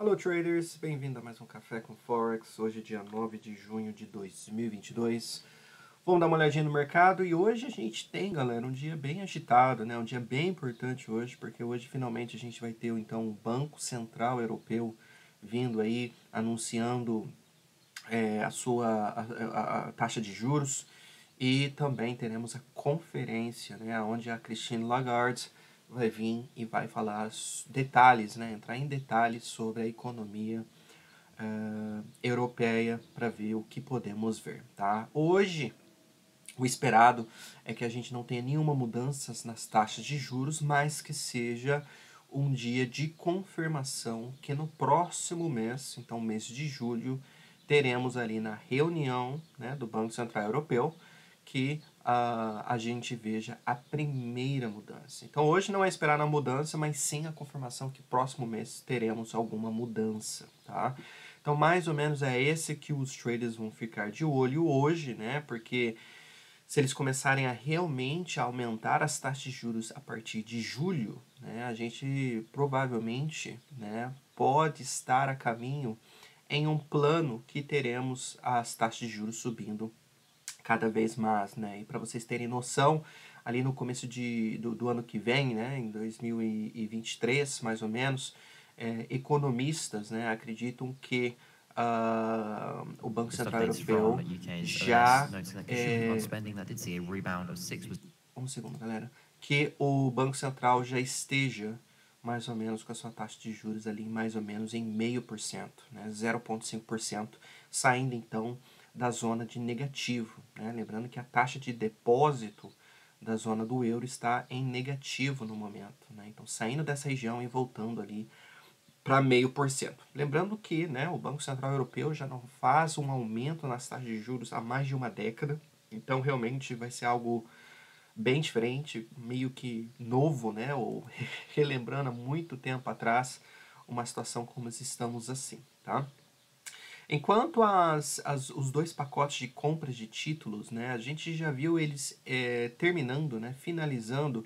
Alô traders, bem-vindo a mais um Café com Forex, hoje é dia 9 de junho de 2022. Vamos dar uma olhadinha no mercado e hoje a gente tem, galera, um dia bem agitado, né? Um dia bem importante hoje, porque hoje finalmente a gente vai ter então o Banco Central Europeu vindo aí anunciando a taxa de juros e também teremos a conferência, né? Onde a Christine Lagarde vai vir e vai falar detalhes, né? Entrar em detalhes sobre a economia europeia para ver o que podemos ver, tá? Hoje, o esperado é que a gente não tenha nenhuma mudança nas taxas de juros, mas que seja um dia de confirmação que no próximo mês, então mês de julho, teremos ali na reunião, né, do Banco Central Europeu que a gente veja a primeira mudança. Então hoje não é esperar a mudança, mas sim a confirmação que próximo mês teremos alguma mudança, tá? Então mais ou menos é esse que os traders vão ficar de olho hoje, né? Porque se eles começarem a realmente aumentar as taxas de juros a partir de julho, né, a gente provavelmente, né, pode estar a caminho em um plano que teremos as taxas de juros subindo cada vez mais, né? E para vocês terem noção, ali no começo do ano que vem, né, em 2023, mais ou menos, economistas, né, acreditam que o Banco Just Central updates Europeu from UK's já ONS noting that consumer demand spending that did see a rebound of 6%. um segundo, galera, que o Banco Central já esteja mais ou menos com a sua taxa de juros ali mais ou menos em 0,5%, né, 0,5%, saindo então da zona de negativo, né? Lembrando que a taxa de depósito da zona do euro está em negativo no momento, né? Então saindo dessa região e voltando ali para 0,5%. Lembrando que, né, o Banco Central Europeu já não faz um aumento nas taxas de juros há mais de uma década, então realmente vai ser algo bem diferente, meio que novo, né? Ou relembrando há muito tempo atrás uma situação como estamos assim, tá? Enquanto os dois pacotes de compras de títulos, né, a gente já viu eles terminando, né, finalizando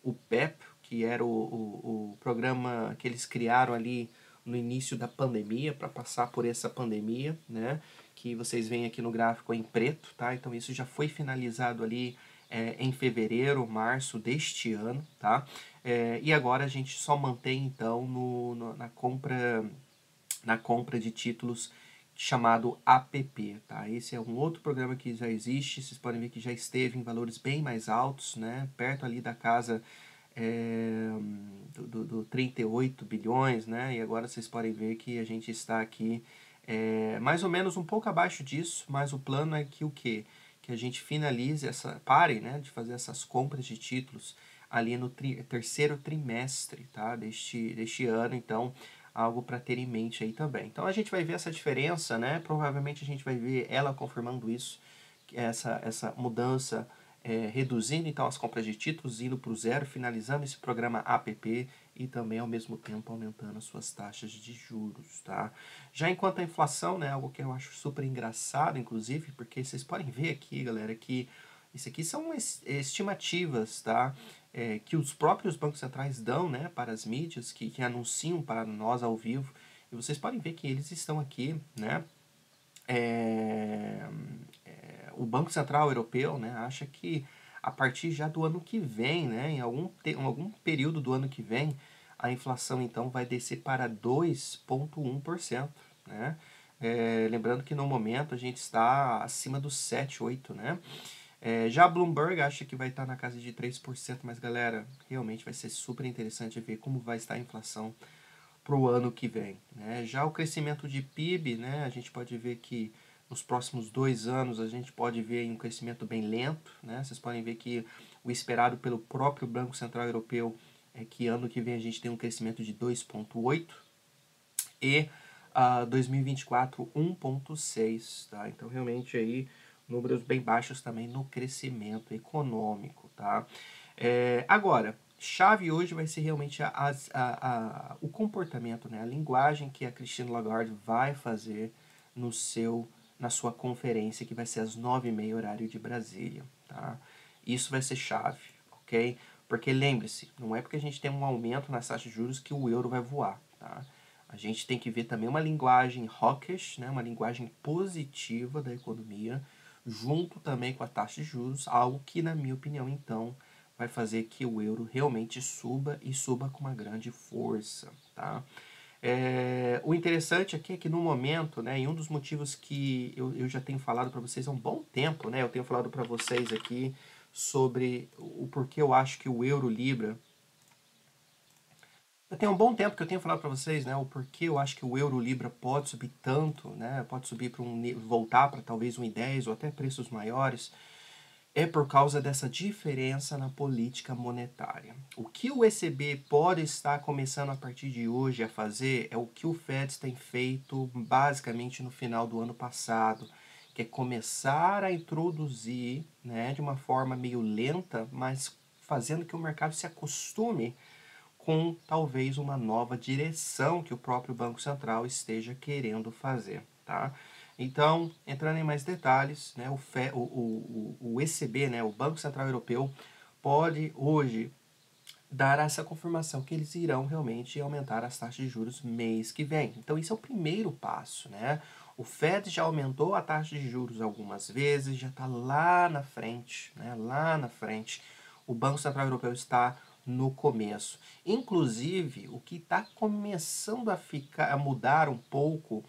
o PEP, que era o programa que eles criaram ali no início da pandemia, para passar por essa pandemia, né, que vocês veem aqui no gráfico em preto, tá? Então isso já foi finalizado ali em fevereiro, março deste ano, tá? E agora a gente só mantém então na compra de títulos chamado APP, tá? Esse é um outro programa que já existe, vocês podem ver que já esteve em valores bem mais altos, né? Perto ali da casa do 38 bilhões, né? E agora vocês podem ver que a gente está aqui mais ou menos um pouco abaixo disso, mas o plano é que o quê? Que a gente finalize pare, né, de fazer essas compras de títulos ali no terceiro trimestre, tá? Deste ano, então algo para ter em mente aí também. Então a gente vai ver essa diferença, né? Provavelmente a gente vai ver ela confirmando isso, essa mudança, reduzindo então as compras de títulos, indo para o zero, finalizando esse programa APP e também ao mesmo tempo aumentando as suas taxas de juros, tá? Já enquanto a inflação, né, algo que eu acho super engraçado, inclusive, porque vocês podem ver aqui, galera, que isso aqui são estimativas, tá? Que os próprios bancos centrais dão, né, para as mídias, que anunciam para nós ao vivo. E vocês podem ver que eles estão aqui, né? O Banco Central Europeu, né, acha que a partir já do ano que vem, né, em algum período do ano que vem, a inflação então vai descer para 2,1%, né? Lembrando que no momento a gente está acima dos 7, 8, né? Já a Bloomberg acha que vai estar na casa de 3%, mas galera, realmente vai ser super interessante ver como vai estar a inflação para o ano que vem, né? Já o crescimento de PIB, né, a gente pode ver que nos próximos 2 anos a gente pode ver um crescimento bem lento, né? Vocês podem ver que o esperado pelo próprio Banco Central Europeu é que ano que vem a gente tem um crescimento de 2,8 e 2024 1,6, tá? Então realmente aí números bem baixos também no crescimento econômico, tá? Agora, chave hoje vai ser realmente o comportamento, né? A linguagem que a Christine Lagarde vai fazer na sua conferência, que vai ser às 9h30 horário de Brasília, tá? Isso vai ser chave, ok? Porque lembre-se, não é porque a gente tem um aumento nas taxas de juros que o euro vai voar, tá? A gente tem que ver também uma linguagem hawkish, né, uma linguagem positiva da economia, junto também com a taxa de juros, algo que, na minha opinião, então, vai fazer que o euro realmente suba e suba com uma grande força, tá? O interessante aqui é que no momento, né, e um dos motivos que eu já tenho falado para vocês há um bom tempo, né, eu tenho falado para vocês aqui sobre o porquê eu acho que o euro-libra. Eu tenho um bom tempo que eu tenho falado para vocês, né, o porquê eu acho que o euro-libra pode subir tanto, né, pode subir para voltar para talvez 1,10 ou até preços maiores, é por causa dessa diferença na política monetária. O que o ECB pode estar começando a partir de hoje a fazer é o que o Fed tem feito basicamente no final do ano passado, que é começar a introduzir, né, de uma forma meio lenta, mas fazendo que o mercado se acostume com talvez uma nova direção que o próprio Banco Central esteja querendo fazer, tá? Então, entrando em mais detalhes, né, o ECB, né, o Banco Central Europeu, pode hoje dar essa confirmação que eles irão realmente aumentar as taxas de juros mês que vem. Então, isso é o primeiro passo, né? O Fed já aumentou a taxa de juros algumas vezes, já está lá na frente, né? Lá na frente. O Banco Central Europeu está no começo. Inclusive, o que está começando a mudar um pouco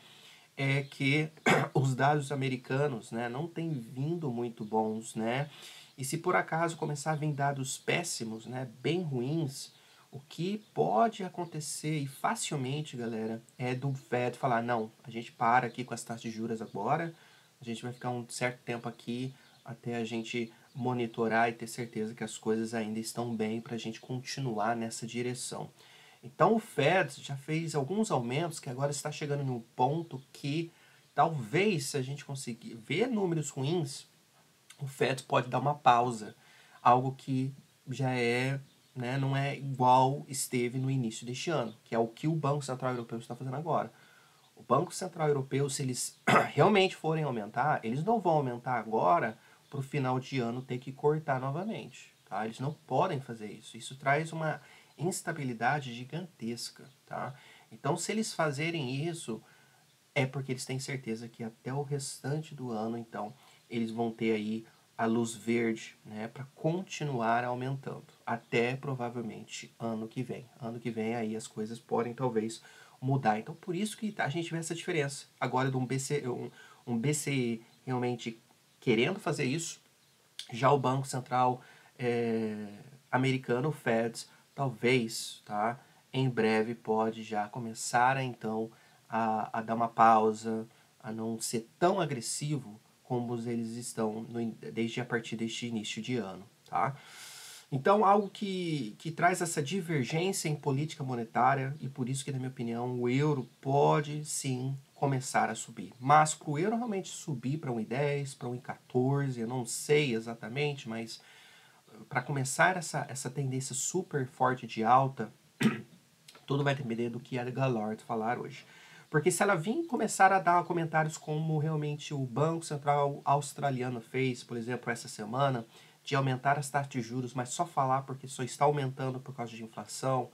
é que os dados americanos, né, não têm vindo muito bons, né? E se por acaso começar a vir dados péssimos, né, bem ruins, o que pode acontecer e facilmente, galera, é do Fed falar, não, a gente para aqui com as taxas de juros agora, a gente vai ficar um certo tempo aqui até a gente monitorar e ter certeza que as coisas ainda estão bem para a gente continuar nessa direção. Então o Fed já fez alguns aumentos que agora está chegando em um ponto que talvez, se a gente conseguir ver números ruins, o Fed pode dar uma pausa. Algo que já é, né, não é igual esteve no início deste ano, que é o que o Banco Central Europeu está fazendo agora. O Banco Central Europeu, se eles realmente forem aumentar, eles não vão aumentar agora para o final de ano ter que cortar novamente. Tá? Eles não podem fazer isso. Isso traz uma instabilidade gigantesca. Tá? Então, se eles fazerem isso, é porque eles têm certeza que até o restante do ano, então, eles vão ter aí a luz verde, né, para continuar aumentando, até provavelmente ano que vem. Ano que vem aí as coisas podem talvez mudar. Então, por isso que a gente vê essa diferença agora de um BCE realmente querendo fazer isso, já o Banco Central americano, o Fed, talvez, tá, em breve pode já começar a, então, a dar uma pausa, a não ser tão agressivo como eles estão desde a partir deste início de ano, tá? Então, algo que traz essa divergência em política monetária, e por isso que, na minha opinião, o euro pode, sim, começar a subir. Mas para o euro realmente subir para 1,10, para 1,14, eu não sei exatamente, mas para começar essa tendência super forte de alta, tudo vai depender do que a Galord falar hoje. Porque se ela vir começar a dar comentários como realmente o Banco Central australiano fez, por exemplo, essa semana, de aumentar as taxas de juros, mas só falar porque só está aumentando por causa de inflação,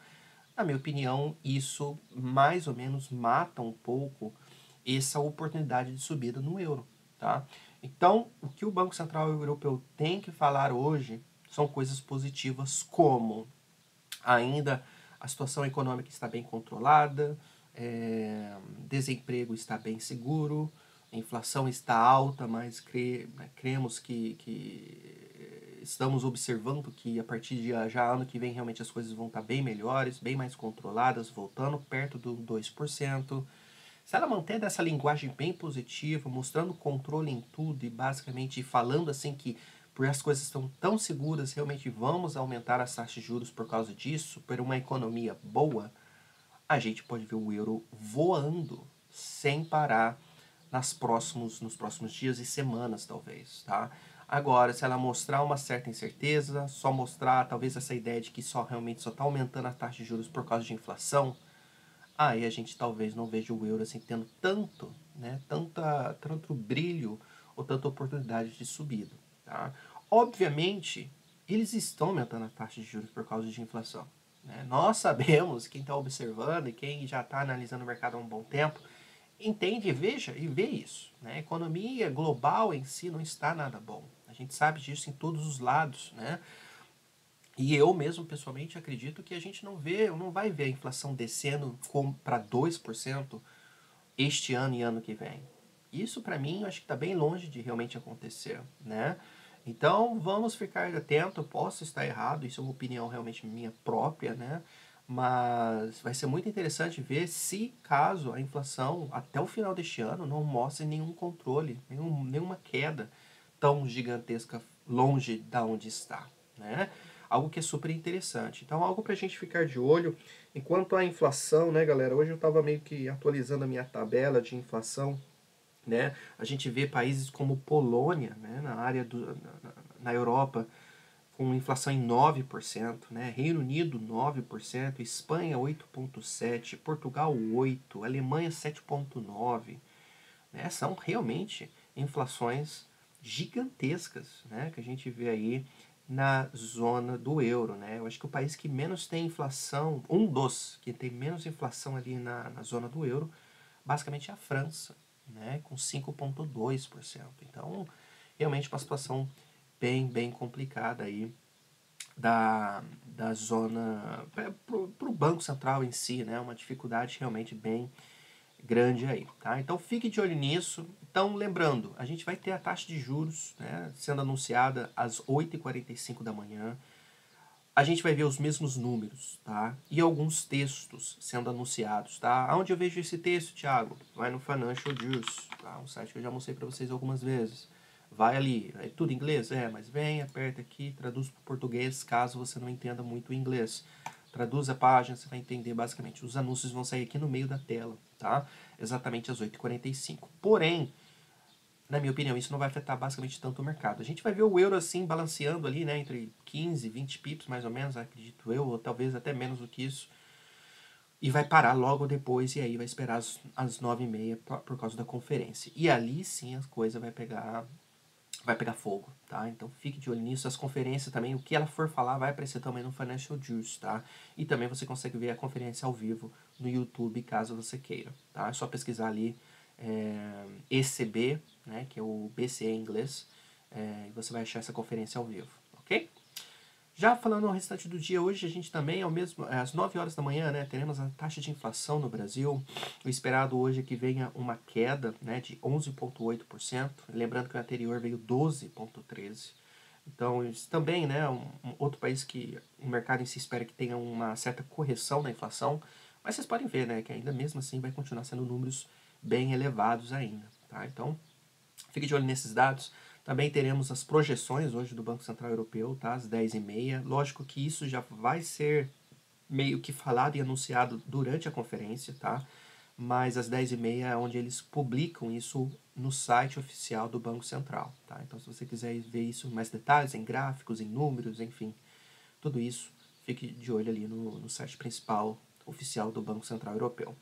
na minha opinião, isso mais ou menos mata um pouco essa oportunidade de subida no euro. Tá? Então, o que o Banco Central Europeu tem que falar hoje são coisas positivas, como ainda a situação econômica está bem controlada, desemprego está bem seguro, a inflação está alta, mas cremos que estamos observando que a partir de já ano que vem realmente as coisas vão estar bem melhores, bem mais controladas, voltando perto do 2%. Se ela manter dessa linguagem bem positiva, mostrando controle em tudo e basicamente falando assim que por as coisas estão tão seguras, realmente vamos aumentar as taxas de juros por causa disso, por uma economia boa, a gente pode ver o euro voando sem parar nos próximos dias e semanas, talvez, tá? Agora, se ela mostrar uma certa incerteza, só mostrar talvez essa ideia de que realmente só está aumentando a taxa de juros por causa de inflação, aí a gente talvez não veja o euro assim tendo tanto, né, tanto brilho ou tanta oportunidade de subida, tá? Obviamente, eles estão aumentando a taxa de juros por causa de inflação. né? Nós sabemos, quem está observando e quem já está analisando o mercado há um bom tempo, entende, veja e vê isso, né? A economia global em si não está nada bom. A gente sabe disso em todos os lados, né? E eu mesmo, pessoalmente, acredito que a gente não vai ver a inflação descendo para 2% este ano e ano que vem. Isso, para mim, eu acho que está bem longe de realmente acontecer, né? Então, vamos ficar atento. Posso estar errado, isso é uma opinião realmente minha própria, né? Mas vai ser muito interessante ver se, caso a inflação, até o final deste ano, não mostre nenhum controle, nenhuma queda tão gigantesca longe da onde está, né? Algo que é super interessante. Então, algo para a gente ficar de olho. Enquanto a inflação, né, galera? Hoje eu estava meio que atualizando a minha tabela de inflação, né? A gente vê países como Polônia, né, na Europa, com inflação em 9%, né? Reino Unido 9%, Espanha 8,7%, Portugal 8%, Alemanha 7,9%, né? São realmente inflações gigantescas, né, que a gente vê aí na zona do euro, né? Eu acho que o país que menos tem inflação, um dos que tem menos inflação ali na zona do euro, basicamente é a França, né, com 5,2%. Então, realmente uma situação bem complicada aí da zona para o Banco Central em si, né? Uma dificuldade realmente bem grande aí, tá? Então fique de olho nisso. Então, lembrando, a gente vai ter a taxa de juros, né, sendo anunciada às 8h45 da manhã. A gente vai ver os mesmos números, tá? E alguns textos sendo anunciados, tá? Aonde eu vejo esse texto, Thiago? Vai no Financial News, tá? Um site que eu já mostrei para vocês algumas vezes. Vai ali, é tudo em inglês? É, mas vem, aperta aqui, traduz para o português, caso você não entenda muito o inglês. Traduz a página, você vai entender basicamente. Os anúncios vão sair aqui no meio da tela, tá? Exatamente às 8h45. Porém, na minha opinião, isso não vai afetar basicamente tanto o mercado. A gente vai ver o euro assim balanceando ali, né, entre 15 e 20 pips mais ou menos, acredito eu, ou talvez até menos do que isso. E vai parar logo depois e aí vai esperar às 9h30 por causa da conferência. E ali sim as coisas vai pegar fogo, tá? Então fique de olho nisso. As conferências também, o que ela for falar vai aparecer também no Financial News, tá? E também você consegue ver a conferência ao vivo no YouTube, caso você queira, tá? É só pesquisar ali ECB, né, que é o BCE em inglês, e você vai achar essa conferência ao vivo, ok? Já falando no restante do dia, hoje a gente também, às 9 horas da manhã, né, teremos a taxa de inflação no Brasil. O esperado hoje é que venha uma queda, né, de 11,8%. Lembrando que o anterior veio 12,13%. Então, isso também, né, um outro país que o mercado em si espera que tenha uma certa correção na inflação. Mas vocês podem ver, né, que ainda mesmo assim vai continuar sendo números bem elevados ainda, tá? Então, fique de olho nesses dados. Também teremos as projeções hoje do Banco Central Europeu, tá? Às 10h30. Lógico que isso já vai ser meio que falado e anunciado durante a conferência, tá? Mas às 10h30 é onde eles publicam isso no site oficial do Banco Central, tá? Então, se você quiser ver isso em mais detalhes, em gráficos, em números, enfim, tudo isso, fique de olho ali no site principal oficial do Banco Central Europeu.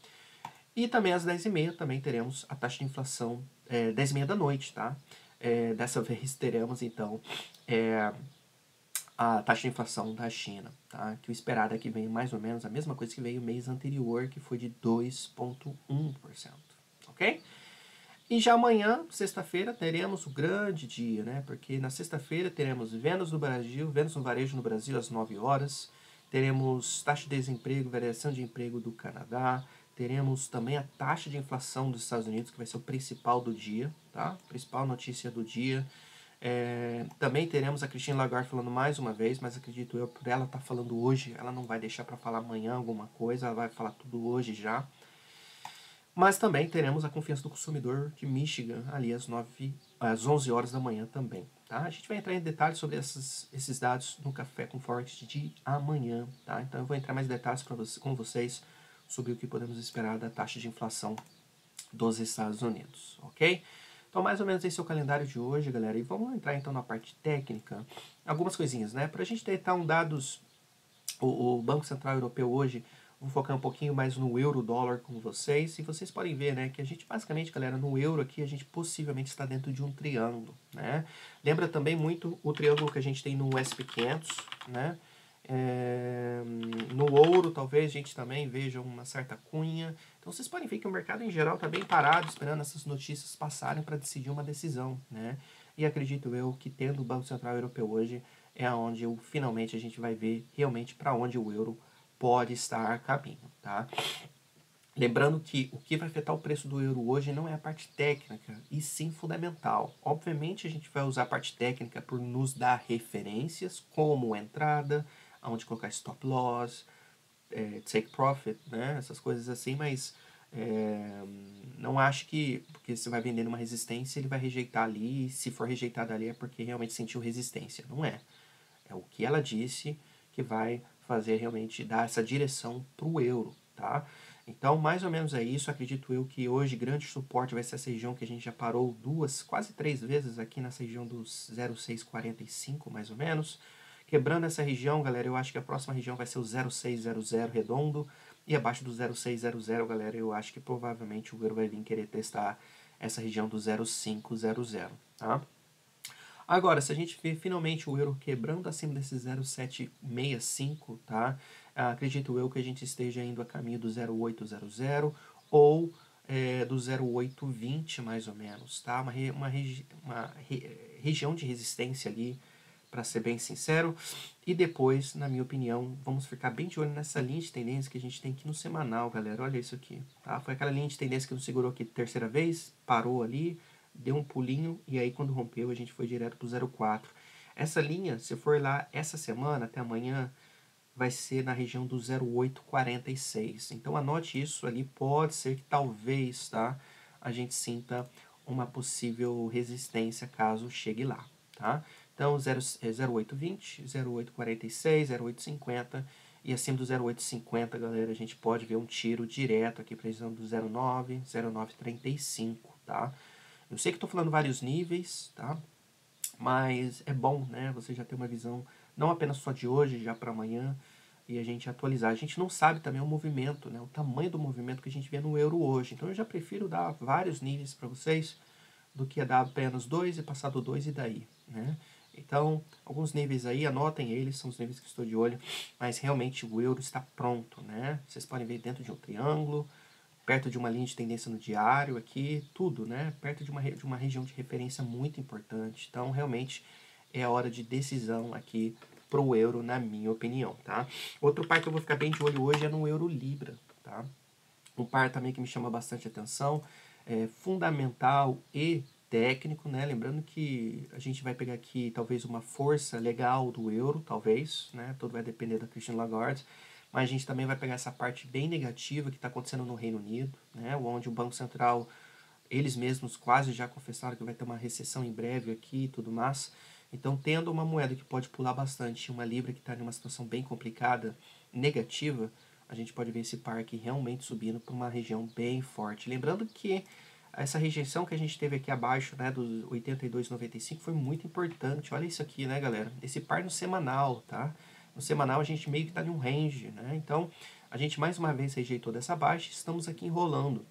E também às 10h30 também teremos a taxa de inflação, 10h30 da noite, tá? Dessa vez teremos, então, a taxa de inflação da China, tá? Que o esperado é que venha mais ou menos a mesma coisa que veio o mês anterior, que foi de 2,1%, ok? E já amanhã, sexta-feira, teremos o grande dia, né? Porque na sexta-feira teremos Vênus no Brasil, Vênus no varejo no Brasil às 9 horas, teremos taxa de desemprego, variação de emprego do Canadá, teremos também a taxa de inflação dos Estados Unidos, que vai ser o principal do dia, tá? Principal notícia do dia. Também teremos a Christine Lagarde falando mais uma vez, mas acredito eu, por ela estar falando hoje, ela não vai deixar para falar amanhã alguma coisa, ela vai falar tudo hoje já. Mas também teremos a confiança do consumidor de Michigan ali às 11 horas da manhã também. Tá? A gente vai entrar em detalhes sobre esses dados no Café com Forex de amanhã. Tá? Então eu vou entrar mais em detalhes com vocês sobre o que podemos esperar da taxa de inflação dos Estados Unidos, ok? Então, mais ou menos esse é o calendário de hoje, galera. E vamos entrar então na parte técnica. Algumas coisinhas, né? Para a gente tentar dados, o Banco Central Europeu hoje, vou focar um pouquinho mais no euro-dólar com vocês. E vocês podem ver, né, que a gente basicamente, galera, no euro aqui, a gente possivelmente está dentro de um triângulo, né? Lembra também muito o triângulo que a gente tem no SP500, né? No ouro, talvez a gente também veja uma certa cunha. Então vocês podem ver que o mercado em geral está bem parado, esperando essas notícias passarem para decidir uma decisão, né? E acredito eu que tendo o Banco Central Europeu hoje é onde finalmente a gente vai ver realmente para onde o euro pode estar caminho, tá? Lembrando que o que vai afetar o preço do euro hoje não é a parte técnica, e sim fundamental. Obviamente a gente vai usar a parte técnica por nos dar referências, como entrada, onde colocar stop loss, take profit, né? Essas coisas assim, mas não acho que porque você vai vender numa resistência, ele vai rejeitar ali, e se for rejeitado ali é porque realmente sentiu resistência. Não é. É o que ela disse que vai fazer realmente dar essa direção para o euro, tá? Então, mais ou menos é isso. Acredito eu que hoje grande suporte vai ser essa região que a gente já parou quase três vezes aqui nessa região dos 0,645, mais ou menos. Quebrando essa região, galera, eu acho que a próxima região vai ser o 0,600 redondo. E abaixo do 0,600, galera, eu acho que provavelmente o euro vai vir querer testar essa região do 0,500, tá? Agora, se a gente vê finalmente o euro quebrando acima desse 0,765, tá? Acredito eu que a gente esteja indo a caminho do 0,800 ou do 0,820 mais ou menos, tá? Uma região de resistência ali, para ser bem sincero. E depois, na minha opinião, vamos ficar bem de olho nessa linha de tendência que a gente tem aqui no semanal, galera. Olha isso aqui, tá? Foi aquela linha de tendência que nos segurou aqui terceira vez, parou ali, deu um pulinho e aí quando rompeu a gente foi direto pro 0,4. Essa linha, se for lá essa semana até amanhã, vai ser na região do 0,846. Então anote isso ali, pode ser que talvez, tá, a gente sinta uma possível resistência caso chegue lá, tá? Então 0,820, 0,846, 0,850 e acima do 0,850, galera, a gente pode ver um tiro direto aqui para a região do 0,9, 0,935, tá? Eu sei que estou falando vários níveis, tá? Mas é bom, né? Você já ter uma visão não apenas só de hoje, já para amanhã, e a gente atualizar. A gente não sabe também o movimento, né? O tamanho do movimento que a gente vê no euro hoje. Então eu já prefiro dar vários níveis para vocês do que dar apenas dois e passar do 2 e daí, né? Então, alguns níveis aí, anotem eles, são os níveis que estou de olho, mas realmente o euro está pronto, né? Vocês podem ver dentro de um triângulo, perto de uma linha de tendência no diário aqui, tudo, né? Perto de uma região de referência muito importante. Então, realmente, é a hora de decisão aqui para o euro, na minha opinião, tá? Outro par que eu vou ficar bem de olho hoje é no euro Libra, tá? Um par também que me chama bastante atenção, fundamental e técnico, né? Lembrando que a gente vai pegar aqui talvez uma força legal do euro, talvez, né? Tudo vai depender da Christine Lagarde, mas a gente também vai pegar essa parte bem negativa que está acontecendo no Reino Unido, né? Onde o Banco Central, eles mesmos quase já confessaram que vai ter uma recessão em breve aqui e tudo mais. Então, tendo uma moeda que pode pular bastante, uma libra que está em uma situação bem complicada, negativa, a gente pode ver esse par aqui realmente subindo para uma região bem forte. Lembrando que essa rejeição que a gente teve aqui abaixo, né, dos 82,95 foi muito importante. Olha isso aqui, né, galera? Esse par no semanal, tá? No semanal a gente meio que está em um range, né? Então, a gente mais uma vez rejeitou dessa baixa e estamos aqui enrolando.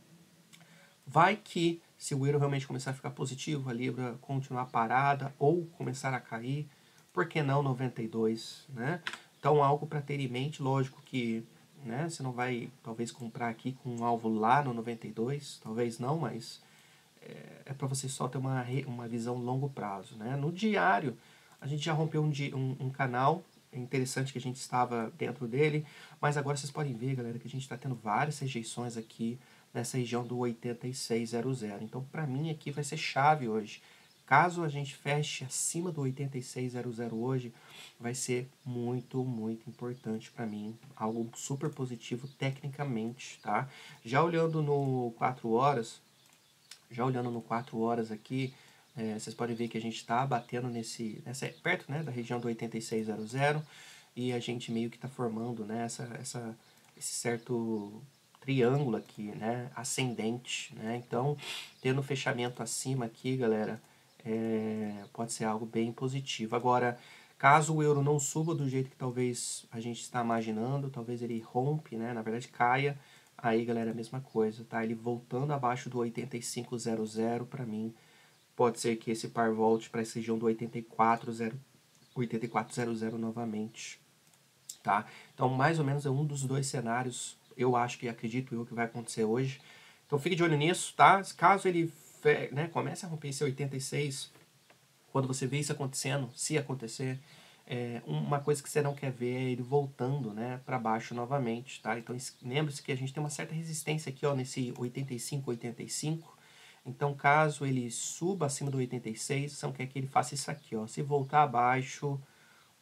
Vai que, se o euro realmente começar a ficar positivo, a libra continuar parada ou começar a cair, por que não 92, né? Então, algo para ter em mente, lógico que, né, você não vai, talvez, comprar aqui com um alvo lá no 92, talvez não, mas é para você só ter uma visão longo prazo, né? No diário, a gente já rompeu um canal, é interessante que a gente estava dentro dele, mas agora vocês podem ver, galera, que a gente está tendo várias rejeições aqui nessa região do 8600. Então, para mim, aqui vai ser chave hoje. Caso a gente feche acima do 8600 hoje, vai ser muito, muito importante para mim. Algo super positivo tecnicamente, tá? Já olhando no 4 horas, aqui, vocês podem ver que a gente está batendo perto, né, da região do 8600 e a gente meio que está formando, né, esse certo triângulo aqui, né, ascendente, né? Então, tendo fechamento acima aqui, galera, pode ser algo bem positivo. Agora, caso o euro não suba do jeito que talvez a gente está imaginando, talvez ele rompe, né, na verdade caia, aí, galera, a mesma coisa, tá? Ele voltando abaixo do 8500, para mim, pode ser que esse par volte para essa região do 8400 novamente. tá? Então, mais ou menos é um dos dois cenários, eu acho que acredito eu que vai acontecer hoje. Então, fique de olho nisso, tá? Caso ele né, comece a romper esse 86, quando você vê isso acontecendo, se acontecer, uma coisa que você não quer ver é ele voltando, né, para baixo novamente, tá? Então, lembre-se que a gente tem uma certa resistência aqui, ó, nesse 85, 85. Então, caso ele suba acima do 86, você não quer que ele faça isso aqui, ó. Se voltar abaixo, um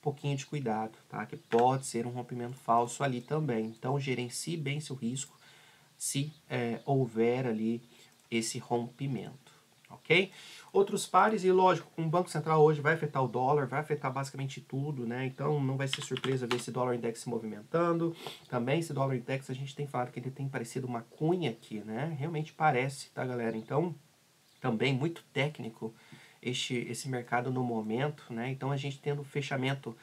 pouquinho de cuidado, tá? Que pode ser um rompimento falso ali também. Então, gerencie bem seu risco se houver ali esse rompimento, ok? Outros pares, e lógico, o Banco Central hoje vai afetar o dólar, vai afetar basicamente tudo, né? Então não vai ser surpresa ver esse dólar index se movimentando. Também esse dólar index, a gente tem falado que ele tem parecido uma cunha aqui, né? Realmente parece, tá, galera? Então, também muito técnico esse mercado no momento, né? Então a gente tendo fechamento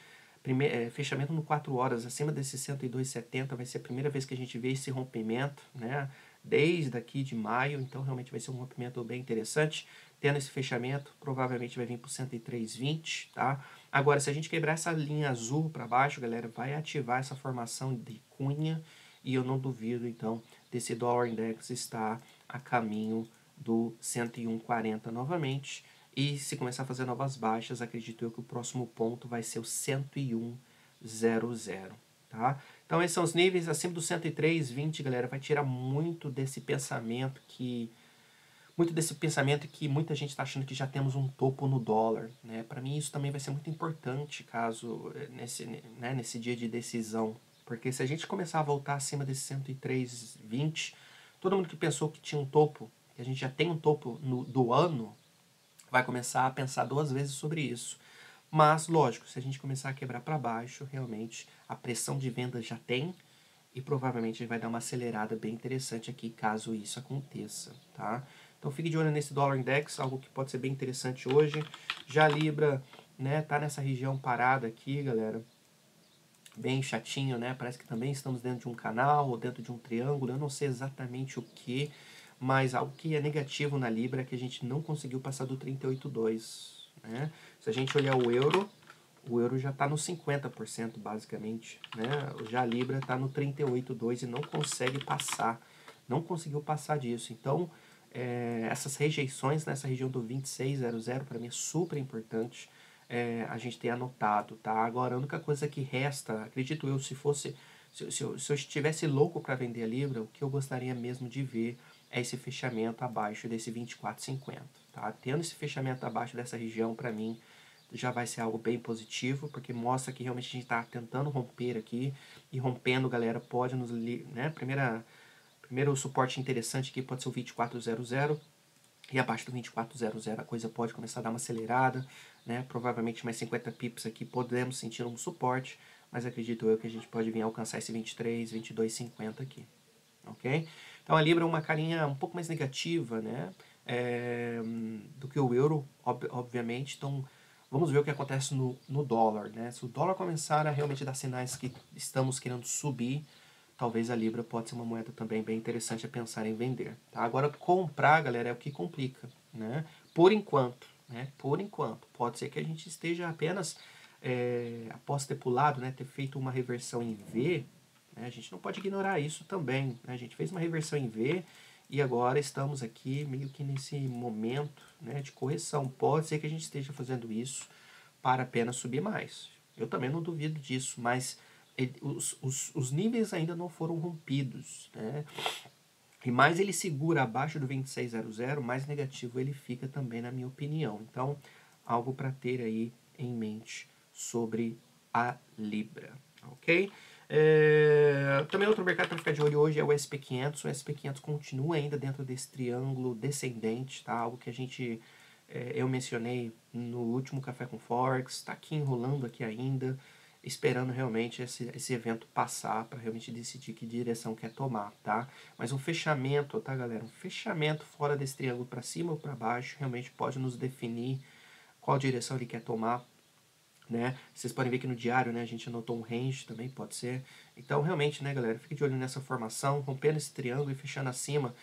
fechamento no 4 horas acima desses 102,70 vai ser a primeira vez que a gente vê esse rompimento, né? Desde aqui de maio, então realmente vai ser um rompimento bem interessante. Tendo esse fechamento, provavelmente vai vir para o 103,20, tá? Agora, se a gente quebrar essa linha azul para baixo, galera, vai ativar essa formação de cunha e eu não duvido, então, desse dólar index estar a caminho do 101,40 novamente. E se começar a fazer novas baixas, acredito eu que o próximo ponto vai ser o 101,00, tá? Então esses são os níveis acima do 103,20, galera, vai tirar muito desse pensamento que muita gente está achando que já temos um topo no dólar, né? Para mim isso também vai ser muito importante caso nesse dia de decisão, porque se a gente começar a voltar acima desse 103,20, todo mundo que pensou que tinha um topo, que a gente já tem um topo do ano, vai começar a pensar duas vezes sobre isso. Mas, lógico, se a gente começar a quebrar para baixo, realmente a pressão de venda já tem e provavelmente vai dar uma acelerada bem interessante aqui caso isso aconteça, tá? Então fique de olho nesse dólar index, algo que pode ser bem interessante hoje. Já a Libra, né, tá nessa região parada aqui, galera. Bem chatinho, né? Parece que também estamos dentro de um canal ou dentro de um triângulo, eu não sei exatamente o que, mas algo que é negativo na Libra é que a gente não conseguiu passar do 38,2, né? Se a gente olhar o euro já está no 50% basicamente, né? Já a Libra está no 38,2 e não consegue passar, não conseguiu passar disso. Então, essas rejeições nessa região do 26,00 para mim é super importante a gente ter anotado, tá? Agora, a única coisa que resta, acredito eu, se eu estivesse louco para vender a Libra, o que eu gostaria mesmo de ver é esse fechamento abaixo desse 24,50, tá? Tendo esse fechamento abaixo dessa região, para mim, já vai ser algo bem positivo, porque mostra que realmente a gente está tentando romper aqui, e rompendo, galera, pode nos... né? Primeiro suporte interessante aqui pode ser o 24,00, e abaixo do 24,00 a coisa pode começar a dar uma acelerada, né? Provavelmente mais 50 pips aqui podemos sentir um suporte, mas acredito eu que a gente pode vir a alcançar esse 23, 22,50 aqui, ok? Então a Libra é uma carinha um pouco mais negativa, né? Do que o euro, obviamente. Então vamos ver o que acontece no dólar, né? Se o dólar começar a realmente dar sinais que estamos querendo subir, talvez a Libra pode ser uma moeda também bem interessante a pensar em vender, tá? Agora, comprar, galera, é o que complica, né? Por enquanto, né? Por enquanto. Pode ser que a gente esteja apenas, após ter pulado, né? Ter feito uma reversão em V, né? A gente não pode ignorar isso também, né? A gente fez uma reversão em V e agora estamos aqui meio que nesse momento, né, de correção. Pode ser que a gente esteja fazendo isso para apenas subir mais. Eu também não duvido disso, mas os níveis ainda não foram rompidos, né? E mais ele segura abaixo do 26,00, mais negativo ele fica também, na minha opinião. Então, algo para ter aí em mente sobre a Libra, ok? Também outro mercado para ficar de olho hoje é o SP500. O SP500 continua ainda dentro desse triângulo descendente, tá? Algo que a gente... eu mencionei no último Café com Forex, está aqui enrolando aqui ainda, esperando realmente esse evento passar para realmente decidir que direção quer tomar, tá? Mas um fechamento, tá, galera? Um fechamento fora desse triângulo para cima ou para baixo realmente pode nos definir qual direção ele quer tomar, né? Vocês podem ver que no diário, né, a gente anotou um range também, pode ser. Então, realmente, né, galera, fique de olho nessa formação, rompendo esse triângulo e fechando acima,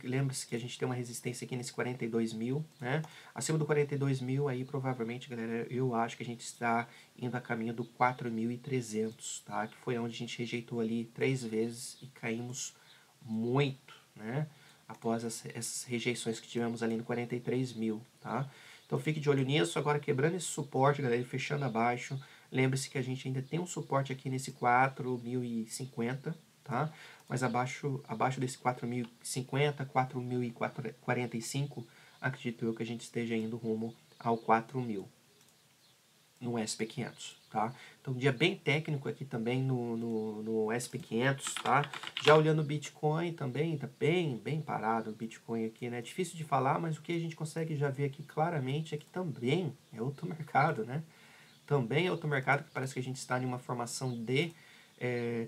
Lembre-se que a gente tem uma resistência aqui nesse 42 mil, né? Acima do 42 mil, aí provavelmente, galera, eu acho que a gente está indo a caminho do 4.300, tá? Que foi onde a gente rejeitou ali 3 vezes e caímos muito, né? Após essas rejeições que tivemos ali no 43 mil, tá? Então fique de olho nisso. Agora quebrando esse suporte, galera, e fechando abaixo. Lembre-se que a gente ainda tem um suporte aqui nesse 4.050, tá? Mas abaixo desse 4.050, 4.045, acredito eu que a gente esteja indo rumo ao 4.000 no SP500, tá? Então, dia bem técnico aqui também no SP500, tá? Já olhando o Bitcoin também, tá bem parado o Bitcoin aqui, né? Difícil de falar, mas o que a gente consegue já ver aqui claramente é que também é outro mercado, né? Também é outro mercado que parece que a gente está em uma formação de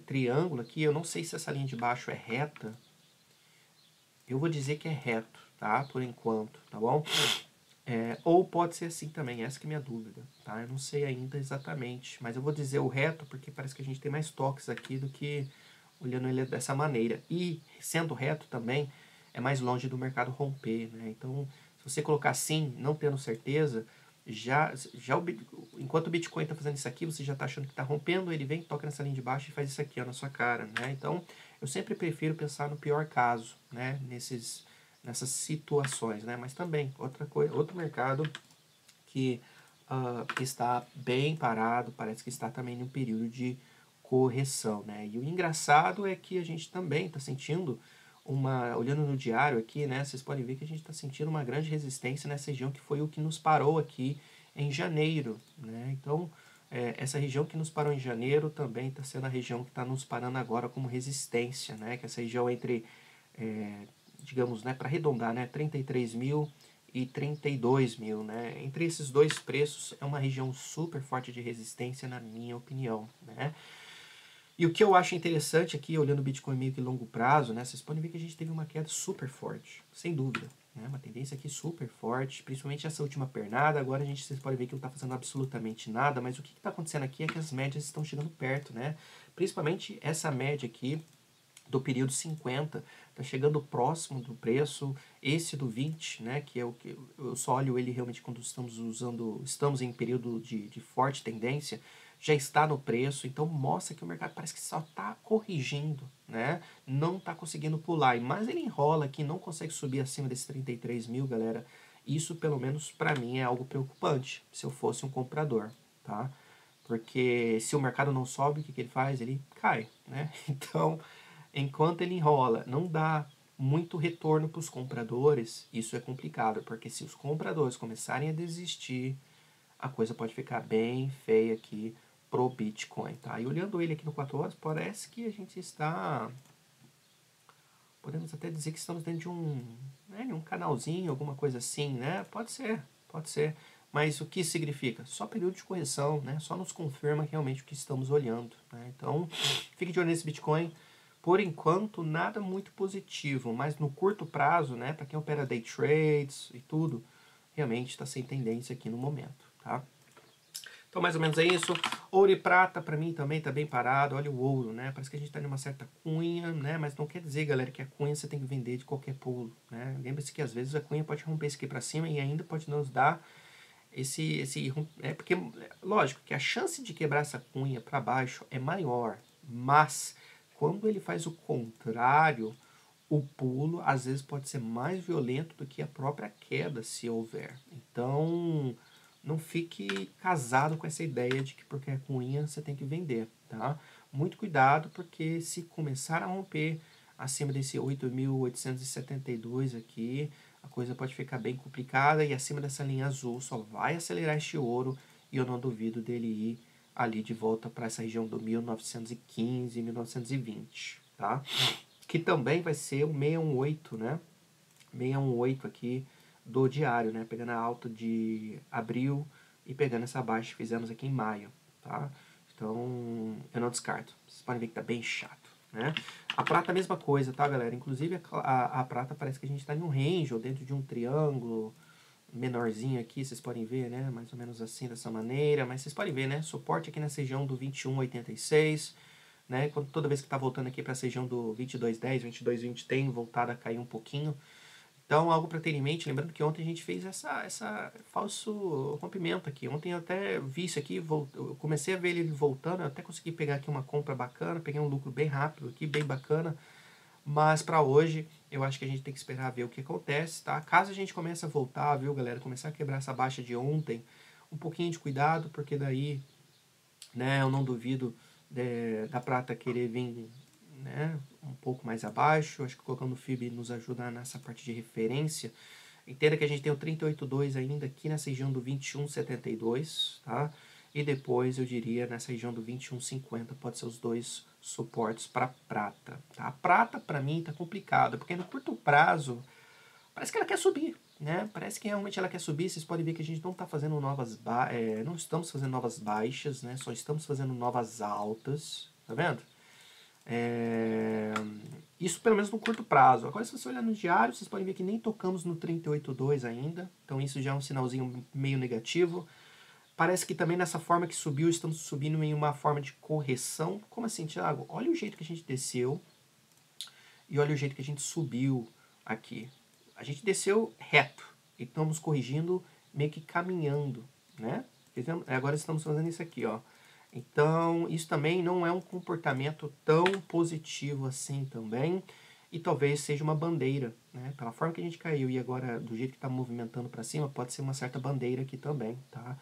triângulo aqui. Eu não sei se essa linha de baixo é reta. Eu vou dizer que é reto, tá? Por enquanto, tá bom? Ou pode ser assim também, essa que é a minha dúvida, tá? Eu não sei ainda exatamente, mas eu vou dizer o reto porque parece que a gente tem mais toques aqui do que olhando ele dessa maneira. E, sendo reto também, é mais longe do mercado romper, né? Então, se você colocar assim, não tendo certeza, enquanto o Bitcoin está fazendo isso aqui, você já está achando que está rompendo, ele vem, toca nessa linha de baixo e faz isso aqui ó, na sua cara, né? Então, eu sempre prefiro pensar no pior caso, né? Nessas situações, né? Mas também, outro mercado que está bem parado, parece que está também em um período de correção, né? E o engraçado é que a gente também está sentindo olhando no diário aqui, né? Vocês podem ver que a gente está sentindo uma grande resistência nessa região que foi o que nos parou aqui em janeiro, né? Então, essa região que nos parou em janeiro também está sendo a região que está nos parando agora como resistência, né? Que essa região entre, digamos, né, para arredondar, né, 33 mil e 32 mil, né? Entre esses dois preços é uma região super forte de resistência, na minha opinião, né? E o que eu acho interessante aqui, olhando o Bitcoin meio que longo prazo, né? Vocês podem ver que a gente teve uma queda super forte, sem dúvida, né? Uma tendência aqui super forte, principalmente essa última pernada. Agora vocês podem ver que não está fazendo absolutamente nada, mas o que está acontecendo aqui é que as médias estão chegando perto, né? Principalmente essa média aqui do período 50, está chegando próximo do preço, esse do 20, né, que é o que eu só olho ele realmente quando estamos em período de forte tendência, já está no preço, então mostra que o mercado parece que só está corrigindo, né, não está conseguindo pular, mas ele enrola aqui, não consegue subir acima desses 33 mil, galera, isso pelo menos para mim é algo preocupante, se eu fosse um comprador, tá, porque se o mercado não sobe, o que ele faz? Ele cai, né, então enquanto ele enrola, não dá muito retorno para os compradores, isso é complicado, porque se os compradores começarem a desistir, a coisa pode ficar bem feia aqui pro Bitcoin, tá? E olhando ele aqui no 4 horas, parece que a gente está, podemos até dizer que estamos dentro de um canalzinho, alguma coisa assim, né? Pode ser. Mas o que significa? Só período de correção, né? Só nos confirma realmente o que estamos olhando, né? Então, fique de olho nesse Bitcoin. Por enquanto, nada muito positivo, mas no curto prazo, né, para quem opera day trades e tudo, realmente está sem tendência aqui no momento, tá? Então, mais ou menos é isso. Ouro e prata, para mim, também está bem parado. Olha o ouro, né? Parece que a gente está em uma certa cunha, né? Mas não quer dizer, galera, que a cunha você tem que vender de qualquer pulo, né? Lembre-se que às vezes a cunha pode romper isso aqui para cima e ainda pode nos dar porque, lógico, que a chance de quebrar essa cunha para baixo é maior, mas quando ele faz o contrário, o pulo às vezes pode ser mais violento do que a própria queda, se houver. Então, não fique casado com essa ideia de que porque é cunha você tem que vender, tá? Muito cuidado, porque se começar a romper acima desse 8.872 aqui, a coisa pode ficar bem complicada e acima dessa linha azul só vai acelerar este ouro e eu não duvido dele ir ali de volta para essa região do 1915, 1920, tá? Que também vai ser o 618, né? 618 aqui do diário, né? Pegando a alta de abril e pegando essa baixa que fizemos aqui em maio, tá? Então, eu não descarto. Vocês podem ver que tá bem chato, né? A prata é a mesma coisa, tá, galera? Inclusive, a prata parece que a gente tá em um range, ou dentro de um triângulo menorzinho aqui, vocês podem ver, né? Mais ou menos assim, dessa maneira. Mas vocês podem ver, né? Suporte aqui nessa região do 21,86, né? Toda vez que está voltando aqui para essa região do 22,10, 22,20 tem voltado a cair um pouquinho. Então, algo para ter em mente, lembrando que ontem a gente fez essa falso rompimento aqui. Ontem eu até vi isso aqui, eu comecei a ver ele voltando, eu até consegui pegar aqui uma compra bacana, peguei um lucro bem rápido aqui, bem bacana. Mas para hoje, eu acho que a gente tem que esperar ver o que acontece, tá? Caso a gente comece a voltar, viu, galera, começar a quebrar essa baixa de ontem, um pouquinho de cuidado, porque daí, né, eu não duvido da prata querer vir, né, um pouco mais abaixo. Acho que colocando o FIB nos ajuda nessa parte de referência. Entenda que a gente tem o 38,2 ainda aqui nessa região do 21,72, tá? E depois eu diria nessa região do 21,50 pode ser os dois suportes para prata, tá? A prata para mim tá complicada, porque no curto prazo parece que ela quer subir, né? Parece que realmente ela quer subir. Vocês podem ver que a gente não está fazendo não estamos fazendo novas baixas, né? Só estamos fazendo novas altas, tá vendo? Isso pelo menos no curto prazo. Agora, se você olhar no diário, vocês podem ver que nem tocamos no 38,2 ainda. Então isso já é um sinalzinho meio negativo. Parece que também nessa forma que subiu, estamos subindo em uma forma de correção. Como assim, Thiago? Olha o jeito que a gente desceu e olha o jeito que a gente subiu aqui. A gente desceu reto e estamos corrigindo meio que caminhando, né? Agora estamos fazendo isso aqui, ó. Então, isso também não é um comportamento tão positivo assim também. E talvez seja uma bandeira, né? Pela forma que a gente caiu e agora do jeito que está movimentando para cima, pode ser uma certa bandeira aqui também, tá?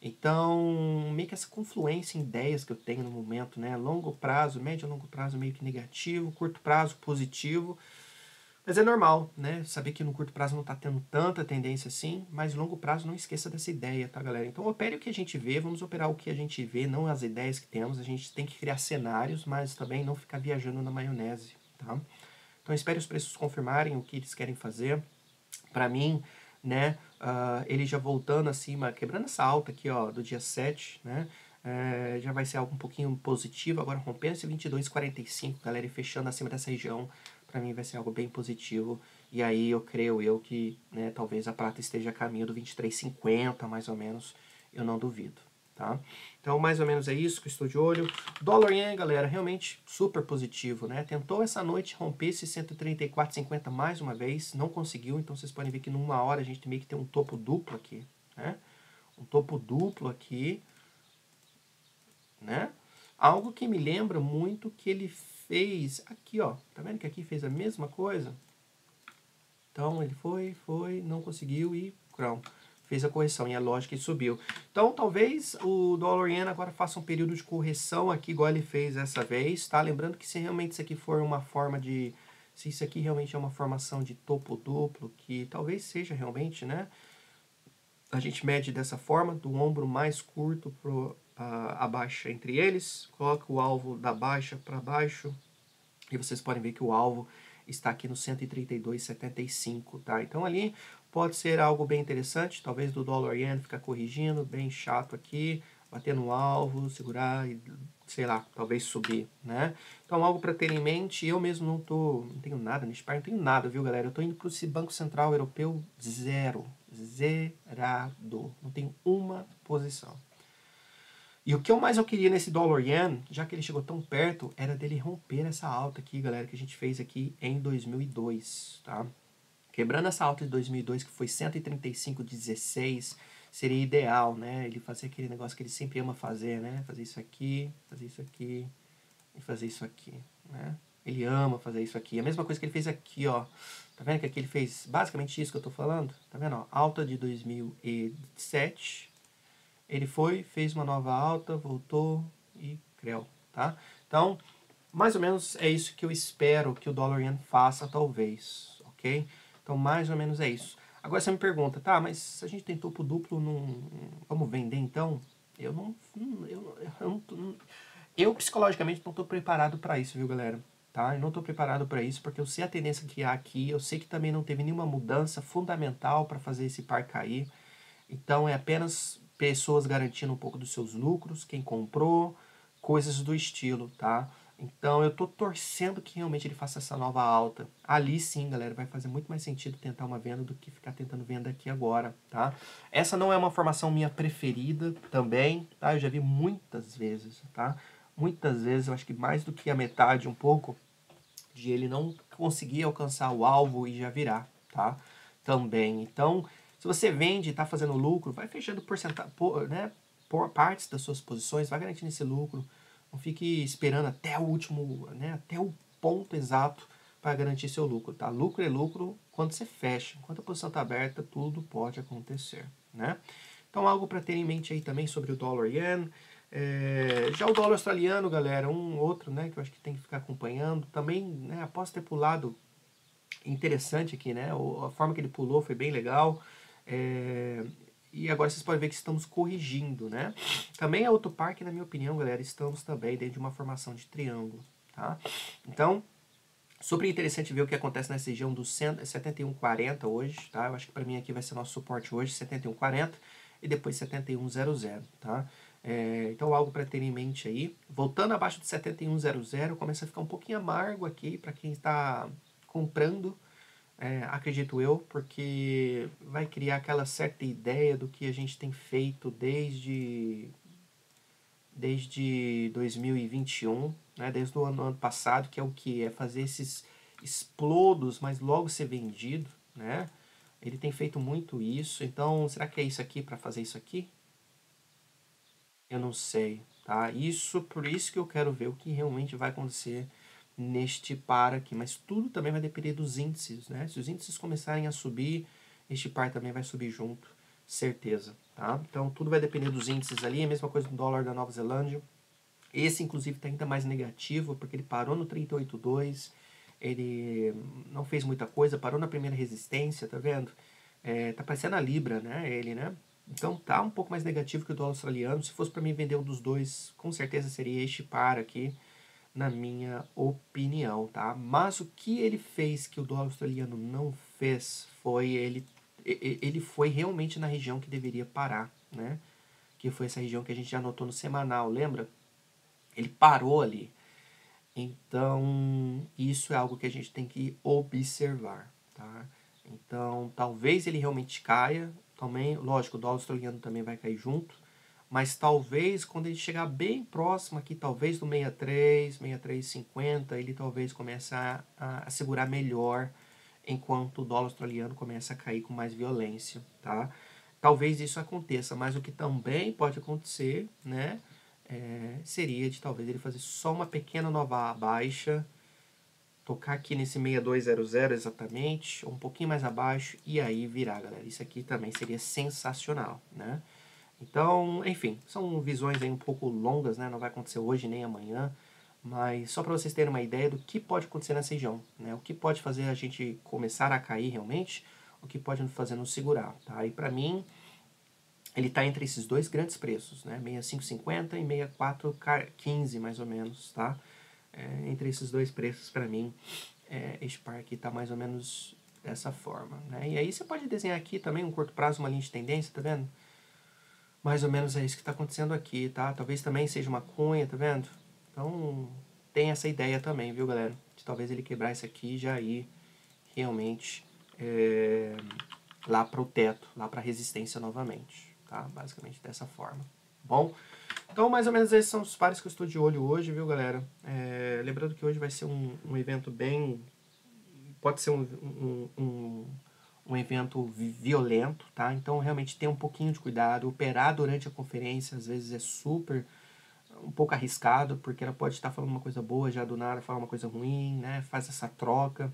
Então, meio que essa confluência em ideias que eu tenho no momento, né? Longo prazo, médio e longo prazo meio que negativo, curto prazo positivo. Mas é normal, né? Saber que no curto prazo não está tendo tanta tendência assim, mas longo prazo não esqueça dessa ideia, tá, galera? Então opere o que a gente vê, vamos operar o que a gente vê, não as ideias que temos. A gente tem que criar cenários, mas também não ficar viajando na maionese, tá? Então espere os preços confirmarem o que eles querem fazer. Para mim, né, ele já voltando acima, quebrando essa alta aqui, ó, do dia 7, né? Já vai ser algo um pouquinho positivo. Agora rompendo esse 22,45, galera, e fechando acima dessa região, para mim vai ser algo bem positivo. E aí eu creio que, né, talvez a prata esteja a caminho do 23,50, mais ou menos, eu não duvido, tá? Então, mais ou menos é isso que eu estou de olho. Dólar ien, galera, realmente super positivo, né? Tentou essa noite romper esse 134,50 mais uma vez, não conseguiu. Então, vocês podem ver que numa hora a gente meio que tem um topo duplo aqui, né? Um topo duplo aqui, né? Algo que me lembra muito que ele fez aqui, ó. Tá vendo que aqui fez a mesma coisa? Então, ele foi, não conseguiu e crão. Fez a correção e é lógico que subiu. Então, talvez o dólar ien agora faça um período de correção aqui, igual ele fez essa vez, tá? Lembrando que se realmente isso aqui for uma forma de... Se isso aqui realmente é uma formação de topo duplo, que talvez seja realmente, né? A gente mede dessa forma, do ombro mais curto a baixa entre eles. Coloca o alvo da baixa para baixo. E vocês podem ver que o alvo está aqui no 132,75, tá? Então ali pode ser algo bem interessante, talvez do dólar ien ficar corrigindo, bem chato aqui, bater no alvo, segurar e, sei lá, talvez subir, né? Então algo para ter em mente. Eu mesmo não tenho nada nesse par, não tenho nada, viu, galera? Eu tô indo para esse Banco Central Europeu zerado, não tenho uma posição. E o que eu queria nesse dólar ien, já que ele chegou tão perto, era dele romper essa alta aqui, galera, que a gente fez aqui em 2002, tá? Quebrando essa alta de 2002, que foi 135,16, seria ideal, né? Ele fazer aquele negócio que ele sempre ama fazer, né? Fazer isso aqui e fazer isso aqui, né? Ele ama fazer isso aqui. A mesma coisa que ele fez aqui, ó. Tá vendo que aqui ele fez basicamente isso que eu tô falando? Tá vendo, ó? Alta de 2007... Ele fez uma nova alta, voltou e creu, tá? Então, mais ou menos é isso que eu espero que o dólar ien faça, talvez, ok? Então, mais ou menos é isso. Agora você me pergunta, tá, mas se a gente tem topo duplo, vamos vender então? Eu psicologicamente não estou preparado para isso, viu, galera? Tá? Eu não estou preparado para isso porque eu sei a tendência que há aqui, eu sei que também não teve nenhuma mudança fundamental para fazer esse par cair. Então, é apenas pessoas garantindo um pouco dos seus lucros, quem comprou, coisas do estilo, tá? Então, eu tô torcendo que realmente ele faça essa nova alta. Ali sim, galera, vai fazer muito mais sentido tentar uma venda do que ficar tentando venda aqui agora, tá? Essa não é uma formação minha preferida também, tá? Eu já vi muitas vezes, tá? muitas vezes, eu acho que mais do que a metade, um pouco, de ele não conseguir alcançar o alvo e já virar, tá? Também. Então, se você vende e está fazendo lucro, vai fechando né, por partes das suas posições, vai garantindo esse lucro. Não fique esperando até o último, né, até o ponto exato para garantir seu lucro, tá? Lucro é lucro quando você fecha. Enquanto a posição está aberta, tudo pode acontecer, né? Então, algo para ter em mente aí também sobre o dólar yen. Já o dólar australiano, galera, um outro, né, que eu acho que tem que ficar acompanhando. Também, né, após ter pulado, interessante aqui, né, a forma que ele pulou foi bem legal. E agora vocês podem ver que estamos corrigindo, né. Também é outro par que, na minha opinião, galera, estamos também dentro de uma formação de triângulo, tá. Então, super interessante ver o que acontece nessa região do 71,40 hoje, tá? Eu acho que para mim aqui vai ser nosso suporte hoje, 71,40 e depois 71,00, tá? Então algo para ter em mente aí. Voltando abaixo de 71,00, começa a ficar um pouquinho amargo aqui para quem está comprando, acredito eu, porque vai criar aquela certa ideia do que a gente tem feito desde 2021, né, desde o ano passado, que é o que? É fazer esses explodos, mas logo ser vendido, né? Ele tem feito muito isso, então será que é isso aqui para fazer isso aqui? Eu não sei, tá? Por isso que eu quero ver o que realmente vai acontecer neste par aqui, mas tudo também vai depender dos índices, né? Se os índices começarem a subir, este par também vai subir junto, certeza, tá? Então tudo vai depender dos índices ali, a mesma coisa do dólar da Nova Zelândia. Esse, inclusive, está ainda mais negativo, porque ele parou no 38,2, ele não fez muita coisa, parou na primeira resistência, tá vendo? Tá parecendo a Libra, né, ele, né? Então tá um pouco mais negativo que o dólar australiano. Se fosse para mim vender um dos dois, com certeza seria este par aqui, na minha opinião, tá? Mas o que ele fez que o dólar australiano não fez foi ele foi realmente na região que deveria parar, né? Que foi essa região que a gente já anotou no semanal, lembra? Ele parou ali. Então, isso é algo que a gente tem que observar, tá? Então, talvez ele realmente caia, também, lógico, o dólar australiano também vai cair junto, mas talvez quando ele chegar bem próximo aqui, talvez do 63, 63,50, ele talvez comece a segurar melhor, enquanto o dólar australiano começa a cair com mais violência, tá? Talvez isso aconteça, mas o que também pode acontecer, né, seria de talvez ele fazer só uma pequena nova baixa, tocar aqui nesse 6200 exatamente, ou um pouquinho mais abaixo, e aí virar, galera. Isso aqui também seria sensacional, né? Então, enfim, são visões aí um pouco longas, né? Não vai acontecer hoje nem amanhã, mas só para vocês terem uma ideia do que pode acontecer nessa região, né? O que pode fazer a gente começar a cair realmente, o que pode fazer nos segurar, tá? E para mim, ele está entre esses dois grandes preços, né? 65,50 e 64,15 mais ou menos, tá? Entre esses dois preços, para mim, este par aqui está mais ou menos dessa forma, né? E aí você pode desenhar aqui também um curto prazo, uma linha de tendência, tá vendo? Mais ou menos é isso que está acontecendo aqui, tá? Talvez também seja uma cunha, tá vendo? Então, tem essa ideia também, viu, galera? De talvez ele quebrar isso aqui e já ir realmente lá para o teto, lá para a resistência novamente, tá? Basicamente dessa forma. Bom, então mais ou menos esses são os pares que eu estou de olho hoje, viu, galera? Lembrando que hoje vai ser um evento bem... Pode ser um evento violento, tá? Então realmente tem um pouquinho de cuidado. Operar durante a conferência às vezes é super um pouco arriscado, porque ela pode estar falando uma coisa boa, já do nada falar uma coisa ruim, né? Faz essa troca,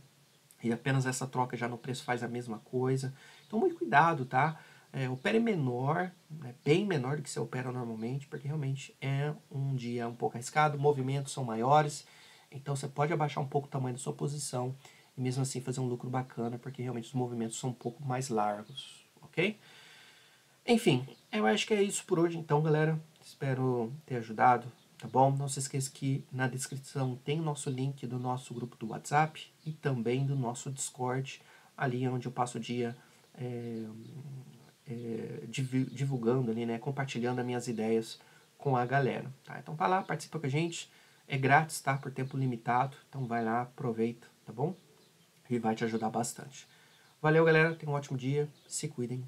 e apenas essa troca já no preço faz a mesma coisa. Então muito cuidado, tá? Opere menor, né? Bem menor do que você opera normalmente, porque realmente é um dia um pouco arriscado, movimentos são maiores, então você pode abaixar um pouco o tamanho da sua posição e mesmo assim fazer um lucro bacana, porque realmente os movimentos são um pouco mais largos, ok? Enfim, eu acho que é isso por hoje então, galera. Espero ter ajudado, tá bom? Não se esqueça que na descrição tem o nosso link do nosso grupo do WhatsApp e também do nosso Discord, ali onde eu passo o dia divulgando ali, né? Compartilhando as minhas ideias com a galera, tá? Então vai lá, participa com a gente. É grátis, tá? Por tempo limitado. Então vai lá, aproveita, tá bom? E vai te ajudar bastante. Valeu, galera. Tenham um ótimo dia. Se cuidem.